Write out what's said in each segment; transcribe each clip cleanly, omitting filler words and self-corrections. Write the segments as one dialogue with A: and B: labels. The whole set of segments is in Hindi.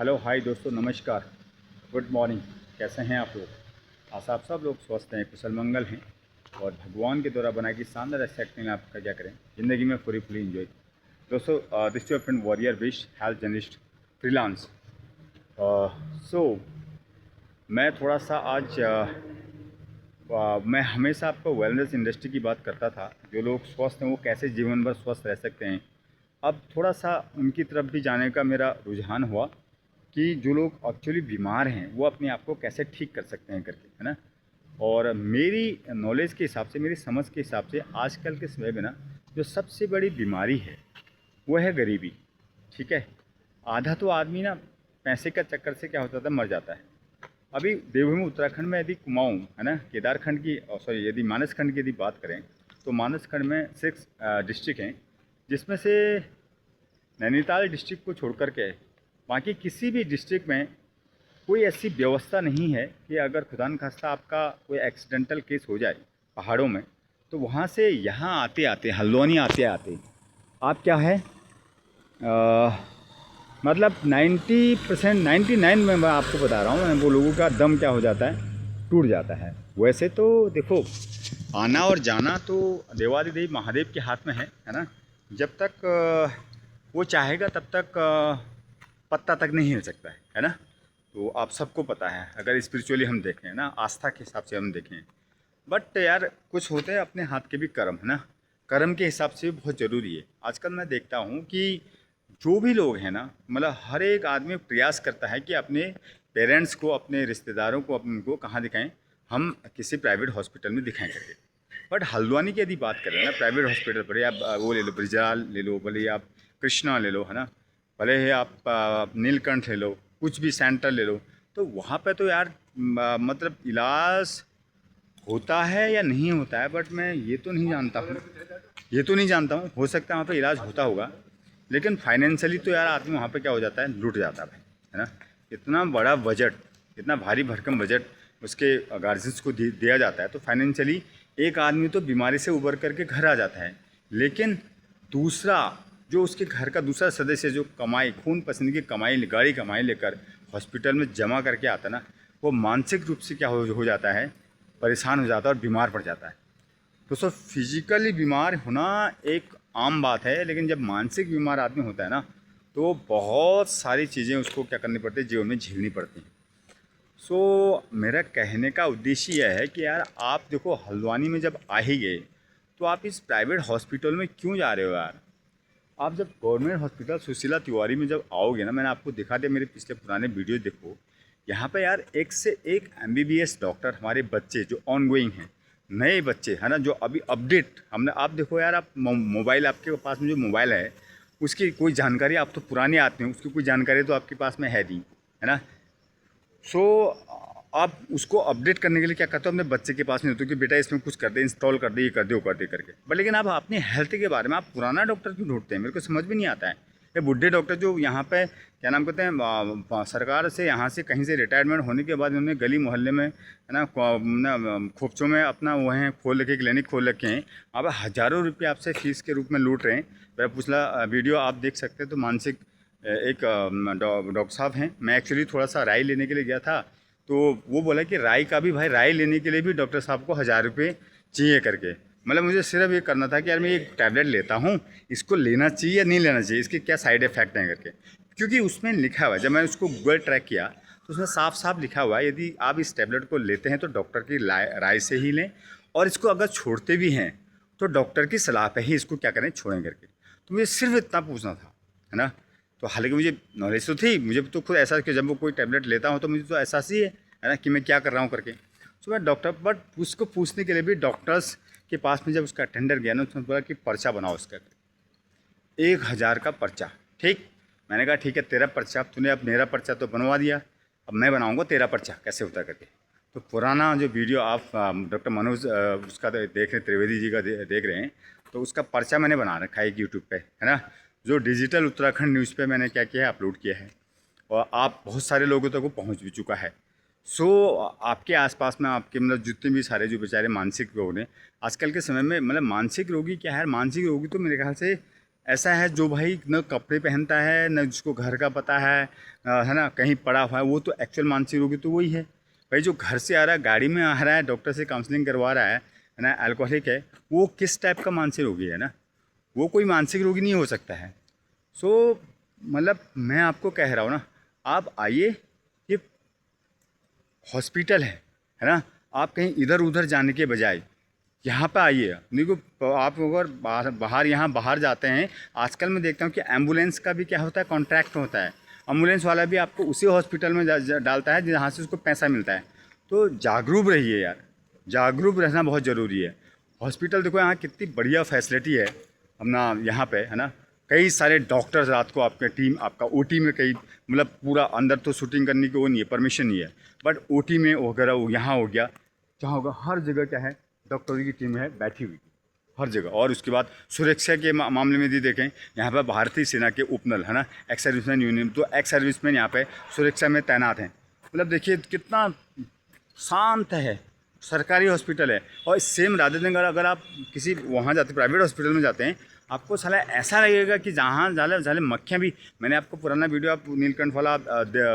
A: हेलो हाय दोस्तों, नमस्कार, गुड मॉर्निंग। कैसे हैं आप लोग? आशा आप सब लोग स्वस्थ हैं, कुशल मंगल हैं और भगवान के द्वारा बनाई गई शानदार एक्टिंग आपका क्या करें ज़िंदगी में फुली इंजॉय। दोस्तों, this your friend warrior wish health journalist freelance. So मैं थोड़ा सा आज मैं हमेशा आपको वेलनेस इंडस्ट्री की बात करता था। जो लोग स्वस्थ हैं वो कैसे जीवन भर स्वस्थ रह सकते हैं। अब थोड़ा सा उनकी तरफ भी जाने का मेरा रुझान हुआ कि जो लोग एक्चुअली बीमार हैं वो अपने आप को कैसे ठीक कर सकते हैं करके, है ना। और मेरी नॉलेज के हिसाब से, मेरी समझ के हिसाब से आजकल के समय में ना जो सबसे बड़ी बीमारी है वो है गरीबी। ठीक है, आधा तो आदमी ना पैसे का चक्कर से क्या होता था, मर जाता है। अभी देवभूमि उत्तराखंड में यदि कुमाऊँ, है ना, केदारखंड की सॉरी यदि मानसखंड की यदि बात करें तो मानसखंड में 6 डिस्ट्रिक्ट हैं, जिसमें से नैनीताल डिस्ट्रिक्ट को छोड़ कर के बाकी किसी भी डिस्ट्रिक्ट में कोई ऐसी व्यवस्था नहीं है कि अगर खुदा न खास्ता आपका कोई एक्सीडेंटल केस हो जाए पहाड़ों में, तो वहाँ से यहाँ आते आते हल्द्वानी आते आते आप क्या है मतलब 90% 99 में मैं आपको बता रहा हूँ, वो लोगों का दम क्या हो जाता है, टूट जाता है। वैसे तो देखो, आना और जाना तो देवादिदेव महादेव के हाथ में है ना। जब तक वो चाहेगा तब तक पत्ता तक नहीं हिल सकता है ना। तो आप सबको पता है, अगर स्पिरिचुअली हम देखें ना, आस्था के हिसाब से हम देखें। बट यार कुछ होते हैं अपने हाथ के भी कर्म, है ना। कर्म के हिसाब से बहुत ज़रूरी है। आजकल मैं देखता हूँ कि जो भी लोग हैं ना, मतलब हर एक आदमी प्रयास करता है कि अपने पेरेंट्स को, अपने रिश्तेदारों को, अपन को कहाँ दिखाएं, हम किसी प्राइवेट हॉस्पिटल में दिखाएं करके। बट हल्द्वानी की यदि बात करें ना, प्राइवेट हॉस्पिटल पर आप वो ले लो, ब्रिजाल ले लो, भले आप कृष्णा ले लो, है ना, भले ही आप नीलकंठ ले लो, कुछ भी सेंटर ले लो, तो वहाँ पे तो यार मतलब इलाज होता है या नहीं होता है, बट मैं ये तो नहीं जानता हूँ, हो सकता है वहाँ पे इलाज होता होगा, लेकिन फाइनेंशियली तो यार आदमी वहाँ पे क्या हो जाता है, लूट जाता है भाई, है ना। इतना बड़ा बजट, इतना भारी भरकम बजट उसके गार्जियंस को दिया जाता है, तो फाइनेंशियली एक आदमी तो बीमारी से उबर करके घर आ जाता है, लेकिन दूसरा जो उसके घर का दूसरा सदस्य जो कमाई, खून पसीने की कमाई, गाड़ी कमाई लेकर हॉस्पिटल में जमा करके आता ना, वो मानसिक रूप से क्या हो जाता है, परेशान हो जाता है और बीमार पड़ जाता है। तो सर फिजिकली बीमार होना एक आम बात है, लेकिन जब मानसिक बीमार आदमी होता है ना, तो बहुत सारी चीज़ें उसको क्या करनी पड़ती है, जीवन में झेलनी पड़ती हैं। सो मेरा कहने का उद्देश्य यह है कि यार आप देखो, हल्द्वानी में जब आ ही गए तो आप इस प्राइवेट हॉस्पिटल में क्यों जा रहे हो यार। आप जब गवर्नमेंट हॉस्पिटल सुशीला तिवारी में जब आओगे ना, मैंने आपको दिखा दिया, मेरे पिछले पुराने वीडियो देखो, यहाँ पे यार एक से एक एमबीबीएस डॉक्टर, हमारे बच्चे जो ऑन गोइंग हैं, नए बच्चे, है ना, जो अभी अपडेट हमने, आप देखो यार, आप मोबाइल, आपके पास में जो मोबाइल है उसकी कोई जानकारी, आप तो पुराने आते हैं, उसकी कोई जानकारी तो आपके पास में है नहीं, है ना। सो आप उसको अपडेट करने के लिए क्या करते हो, अपने बच्चे के पास नहीं होते कि बेटा इसमें कुछ कर दे, इंस्टॉल कर दे, ये कर दे, वो कर दे करके। बट लेकिन आप अपनी हेल्थ के बारे में आप पुराना डॉक्टर क्यों ढूंढते हैं, मेरे को समझ भी नहीं आता है। ये बुढ़े डॉक्टर जो यहाँ पे क्या नाम कहते हैं, सरकार से यहाँ से कहीं से रिटायरमेंट होने के बाद उन्होंने गली मोहल्ले में, है ना, खोपचों में अपना वो हैं खोल रखे, क्लिनिक खोल रखे हैं, वहाँ पर हज़ारों रुपये आपसे फीस के रूप में लूट रहे हैं। मेरा पिछला वीडियो आप देख सकते हैं, तो मानसिक एक डॉक्टर साहब हैं, मैं एक्चुअली थोड़ा सा राय लेने के लिए गया था, तो वो बोला कि राय का भी भाई, राय लेने के लिए भी डॉक्टर साहब को 1000 रुपये चाहिए करके। मतलब मुझे सिर्फ ये करना था कि यार मैं एक टैबलेट लेता हूँ, इसको लेना चाहिए या नहीं लेना चाहिए, इसके क्या साइड इफ़ेक्ट हैं करके। क्योंकि उसमें लिखा हुआ है, जब मैंने उसको गूगल ट्रैक किया तो उसमें साफ साफ लिखा हुआ है, यदि आप इस टैबलेट को लेते हैं तो डॉक्टर की राय से ही लें, और इसको अगर छोड़ते भी हैं तो डॉक्टर की सलाह पर ही इसको क्या करें, छोड़ें करके। तो मुझे सिर्फ इतना पूछना था, है ना। तो हालांकि मुझे नॉलेज तो थी, मुझे तो खुद एहसास कि जब वो कोई टैबलेट लेता हूँ तो मुझे तो एहसास ही है ना, कि मैं क्या कर रहा हूँ करके। तो मैं डॉक्टर, बट उसको पूछने के लिए भी डॉक्टर्स के पास में जब उसका अटेंडर गया ना, उसने बोला कि पर्चा बनाओ उसका, 1000 का पर्चा। ठीक, मैंने कहा ठीक है, तेरा पर्चा, तूने अब मेरा पर्चा तो बनवा दिया, अब मैं बनाऊँगा तेरा पर्चा कैसे होता करके। तो पुराना जो वीडियो आप डॉक्टर मनोज उसका देख रहे, त्रिवेदी जी का देख रहे हैं, तो उसका पर्चा मैंने बना रखा है एक यूट्यूब पे, है ना, जो डिजिटल उत्तराखंड न्यूज़ पे मैंने क्या किया है, अपलोड किया है, और आप बहुत सारे लोगों तक वो पहुंच भी चुका है। सो आपके आसपास में आपके मतलब जितने भी सारे जो बेचारे मानसिक रोग हैं आजकल के समय में, मतलब मानसिक रोगी क्या है, मानसिक रोगी तो मेरे ख्याल से ऐसा है जो भाई न कपड़े पहनता है, न जिसको घर का पता है ना, कहीं पड़ा हुआ है, वो तो एक्चुअल मानसिक रोगी तो वही है भाई। जो घर से आ रहा है, गाड़ी में आ रहा है, डॉक्टर से काउंसलिंग करवा रहा है ना, अल्कोहलिक है, वो किस टाइप का मानसिक रोगी है ना, वो कोई मानसिक रोगी नहीं हो सकता है। सो मतलब मैं आपको कह रहा हूँ ना, आप आइए, ये हॉस्पिटल है ना, आप कहीं इधर उधर जाने के बजाय यहाँ पे आइए। देखो आप अगर बाहर यहाँ बाहर जाते हैं, आजकल मैं देखता हूँ कि एम्बुलेंस का भी क्या होता है, कॉन्ट्रैक्ट होता है। एम्बुलेंस वाला भी आपको उसी हॉस्पिटल में डालता है जहाँ से उसको पैसा मिलता है। तो जागरूक रहिए यार, जागरूक रहना बहुत ज़रूरी है। हॉस्पिटल देखो यहाँ कितनी बढ़िया फैसिलिटी है अपना यहाँ पे, है ना। कई सारे डॉक्टर्स रात को आपके टीम, आपका ओटी में कई, मतलब पूरा अंदर तो शूटिंग करने की वो नहीं है, परमिशन नहीं है, बट ओटी में वगैरह वो यहाँ हो गया, जहाँ होगा, हर जगह क्या है, डॉक्टरों की टीम है बैठी हुई हर जगह। और उसके बाद सुरक्षा के मामले में भी देखें, यहाँ पर भारतीय सेना के उपनल, है ना, एक्स सर्विसमैन यूनियन, तो एक्स सर्विसमैन यहाँ पे सुरक्षा में तैनात हैं। मतलब देखिए कितना शांत है, सरकारी हॉस्पिटल है। और सेम राजेंद्र, अगर आप किसी वहाँ जाते, प्राइवेट हॉस्पिटल में जाते हैं, आपको साला ऐसा लगेगा कि जहाँ जाले मक्खियाँ भी, मैंने आपको पुराना वीडियो आप नीलकंठ वाला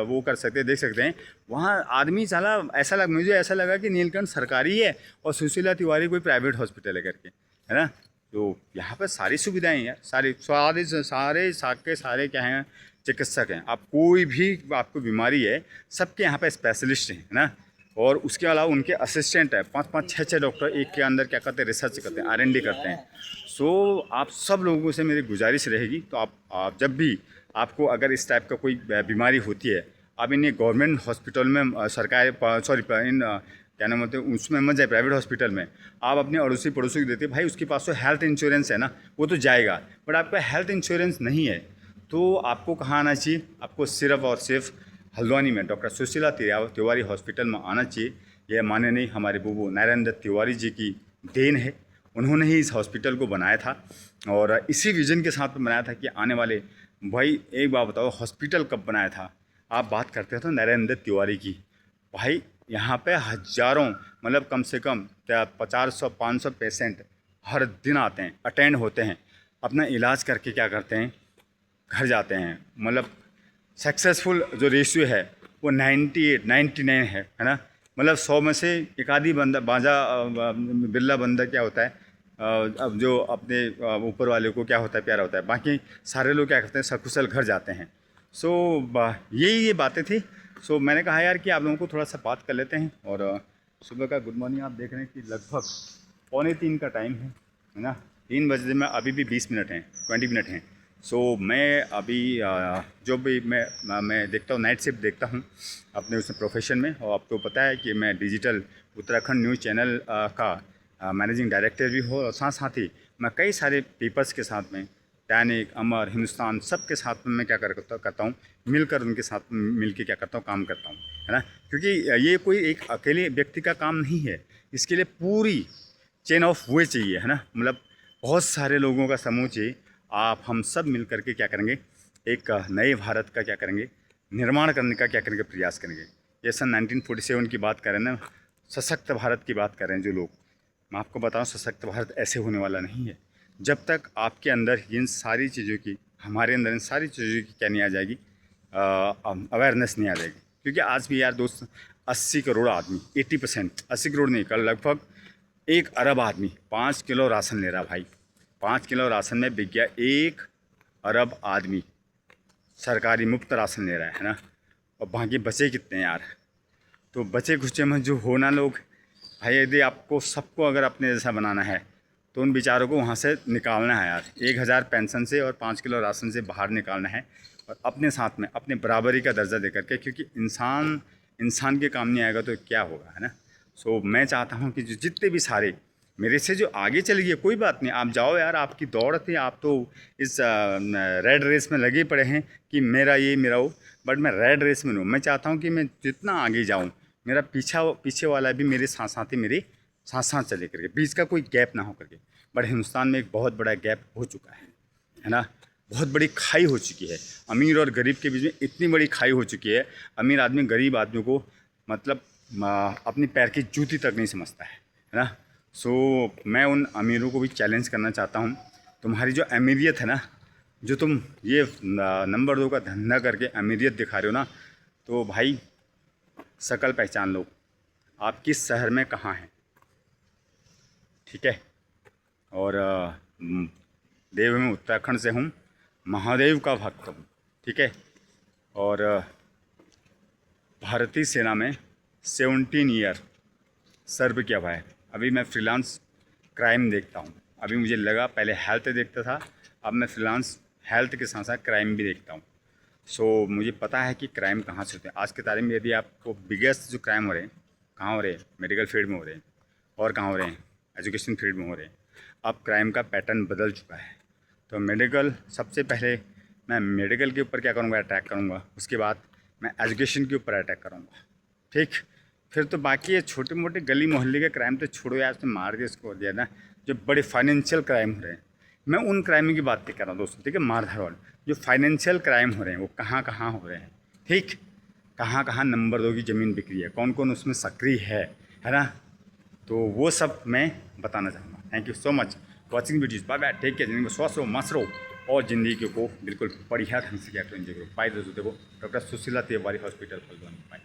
A: वो कर सकते हैं, देख सकते हैं, वहाँ आदमी साला ऐसा मुझे ऐसा लगा कि नीलकंठ सरकारी है और सुशीला तिवारी कोई प्राइवेट हॉस्पिटल है करके, है ना। तो यहाँ पर सारी सुविधाएँ हैं यार, सारे क्या हैं, चिकित्सक हैं। आप कोई भी आपको बीमारी है, सबके यहाँ पे स्पेशलिस्ट हैं, है ना। और उसके अलावा उनके असिस्टेंट है, 5-5, 6-6 डॉक्टर एक के अंदर क्या करते हैं, रिसर्च करते हैं, R&D करते हैं। सो आप सब लोगों से मेरी गुजारिश रहेगी, तो आप जब भी आपको अगर इस टाइप का कोई बीमारी होती है, आप इन गवर्नमेंट हॉस्पिटल में, सरकारी इन क्या नाम होते हैं उसमें मत जाए, प्राइवेट हॉस्पिटल में। आप अपने अड़ोसी पड़ोसी को देते, भाई उसके पास तो हेल्थ इंश्योरेंस है ना, वो तो जाएगा, बट आपका हेल्थ इंश्योरेंस नहीं है, तो आपको कहाँ आना चाहिए, आपको सिर्फ और सिर्फ हल्द्वानी में डॉक्टर सुशीला तिवारी हॉस्पिटल में आना चाहिए। यह माननीय हमारे बुबू नारायण दत्त तिवारी जी की देन है, उन्होंने ही इस हॉस्पिटल को बनाया था और इसी विज़न के साथ बनाया था कि आने वाले, भाई एक बात बताओ, हॉस्पिटल कब बनाया था, आप बात करते हो तो नारायण दत्त तिवारी की। भाई यहाँ पे हज़ारों, मतलब कम से कम क्या 400-500 पेशेंट हर दिन आते हैं, अटेंड होते हैं, अपना इलाज करके क्या करते हैं, घर जाते हैं। मतलब सक्सेसफुल जो रेशियो है वो 98-99 है ना। मतलब 100 में से एक आधी बंदा बिरला बंदा क्या होता है, अब जो अपने ऊपर वाले को क्या होता है, प्यारा होता है, बाकी सारे लोग क्या करते हैं, सकुशल घर जाते हैं। सो ये बातें थी। सो मैंने कहा यार कि आप लोगों को थोड़ा सा बात कर लेते हैं। और सुबह का गुड मॉर्निंग, आप देख रहे हैं कि लगभग 2:45 का टाइम है ना, 3 बजे में अभी भी 20 मिनट हैं, 20 मिनट हैं। सो मैं अभी जो भी मैं देखता हूँ, नाइट शिफ्ट देखता हूँ अपने उस प्रोफेशन में, और आपको पता है कि मैं डिजिटल उत्तराखंड न्यूज़ चैनल का मैनेजिंग डायरेक्टर भी हूँ, और साथ साथ ही मैं कई सारे पेपर्स के साथ में, दैनिक, अमर, हिंदुस्तान, सब के साथ में मैं क्या करता हूँ, मिलकर उनके साथ मिल के क्या करता हूँ, काम करता हूँ, है ना। क्योंकि ये कोई एक अकेले व्यक्ति का काम नहीं है, इसके लिए पूरी चेन ऑफ वे चाहिए, है ना। मतलब बहुत सारे लोगों का समूह चाहिए। आप हम सब मिल करके क्या करेंगे, एक नए भारत का क्या करेंगे, निर्माण करने का क्या करेंगे, प्रयास करेंगे। ये सन 1947 की बात करें ना, सशक्त भारत की बात करें जो लोग, मैं आपको बताऊं, सशक्त भारत ऐसे होने वाला नहीं है जब तक आपके अंदर इन सारी चीज़ों की, हमारे अंदर इन सारी चीज़ों की क्या नहीं आ जाएगी, अवेयरनेस नहीं आ जाएगी। क्योंकि आज भी यार दोस्त, 80 करोड़ आदमी, 80%, 80 करोड़ नहीं, कल लगभग 1 अरब आदमी 5 किलो राशन ले रहा भाई। 5 किलो राशन में बिक गया 1 अरब आदमी, सरकारी मुफ्त राशन ले रहा है ना। और बाकी बचे कितने यार, तो बचे खुचे में जो होना लोग, भाई यदि आपको सबको अगर अपने जैसा बनाना है तो उन बेचारों को वहाँ से निकालना है यार, 1000 पेंशन से और 5 किलो राशन से बाहर निकालना है, और अपने साथ में अपने बराबरी का दर्जा दे करके, क्योंकि इंसान के काम नहीं आएगा तो क्या होगा, है ना। सो मैं चाहता हूँ कि जो जितने भी सारे मेरे से जो आगे चले गए, कोई बात नहीं, आप जाओ यार, आपकी दौड़ थी, आप तो इस रेड रेस में लगे पड़े हैं कि मेरा ये मेरा वो, बट मैं रेड रेस में नहीं हूँ। मैं चाहता हूँ कि मैं जितना आगे जाऊँ, मेरा पीछे वाला भी मेरे साथ साथ ही मेरे साथ साथ चले करके, बीच का कोई गैप ना हो करके। बट हिंदुस्तान में एक बहुत बड़ा गैप हो चुका है ना, बहुत बड़ी खाई हो चुकी है, अमीर और गरीब के बीच में इतनी बड़ी खाई हो चुकी है। अमीर आदमी गरीब आदमी को मतलब अपनी पैर की जूती तक नहीं समझता है ना। सो मैं उन अमीरों को भी चैलेंज करना चाहता हूँ, तुम्हारी जो अमीरियत है ना, जो तुम ये नंबर 2 का धंधा करके अमीरियत दिखा रहे हो ना, तो भाई शकल पहचान लो, आप किस शहर में कहाँ हैं, ठीक है। और देव में उत्तराखंड से हूँ, महादेव का भक्त हूँ, ठीक है। और भारतीय सेना में 17 ईयर सर्व किया हुआ है। अभी मैं फ्रीलांस क्राइम देखता हूँ। अभी मुझे लगा, पहले हेल्थ देखता था, अब मैं फ्रीलांस हेल्थ के साथ साथ क्राइम भी देखता हूँ। सो मुझे पता है कि क्राइम कहाँ से होते हैं। आज की तारीख में यदि आपको बिगेस्ट जो क्राइम हो रहे हैं, कहाँ हो रहे हैं? मेडिकल फील्ड में हो रहे हैं। और कहाँ हो रहे हैं? एजुकेशन फील्ड में हो रहे हैं। अब क्राइम का पैटर्न बदल चुका है। तो मेडिकल, सबसे पहले मैं मेडिकल के ऊपर क्या करूँगा? अटैक करूँगा। उसके बाद मैं एजुकेशन के ऊपर अटैक करूँगा, ठीक। फिर तो बाकी ये छोटे मोटे गली मोहल्ले के क्राइम तो छोड़ो यार, उसने मार दिया उसको दिया ना। जो बड़े फाइनेंशियल क्राइम हो रहे हैं, मैं उन क्राइम की बात नहीं कर रहा हूँ दोस्तों, ठीक है। मारधाड़ वाले जो फाइनेंशियल क्राइम हो रहे हैं वो कहाँ कहाँ हो रहे हैं, ठीक। कहाँ कहाँ नंबर 2 की ज़मीन बिक रही है, कौन कौन उसमें सक्रिय है ना। तो वो सब मैं बताना चाहूँगा। Thank you so much watching videos. Bye bye, take care. ज़िंदगी में स्वस्थ रहो, मस्त रहो और ज़िंदगी को बिल्कुल बढ़िया ढंग से क्या करो, एंजॉय करो। बाय दोस्तों। देखो, doctor Sushila Tiwari hospital, bye.